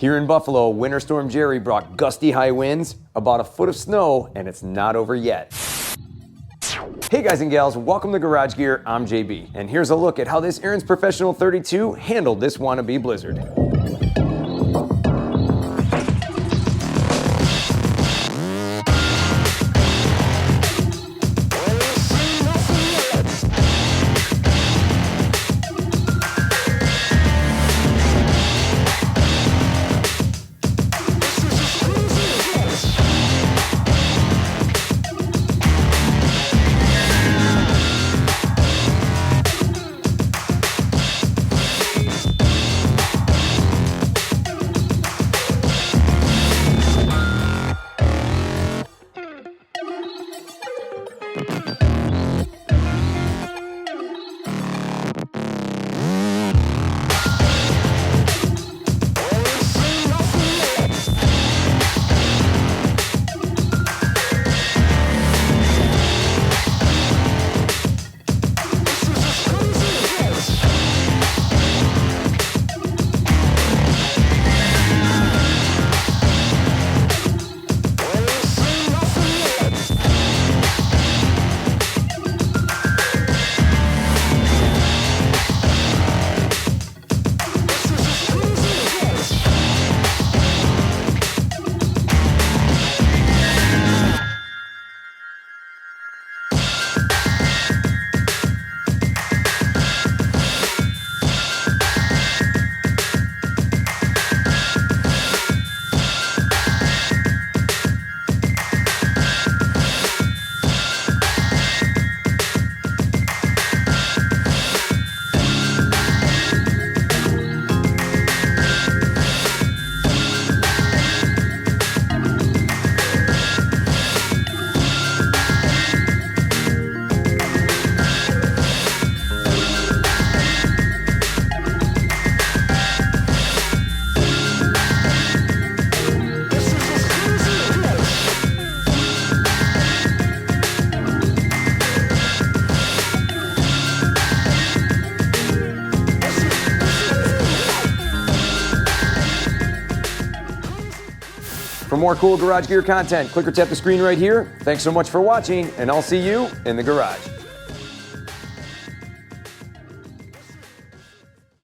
Here in Buffalo, Winter Storm Gerri brought gusty high winds, about a foot of snow, and it's not over yet. Hey guys and gals, welcome to Garage Gear. I'm JB, and here's a look at how this Ariens Professional 32 handled this wannabe blizzard. For more cool Garage Gear content, click or tap the screen right here. Thanks so much for watching, and I'll see you in the garage.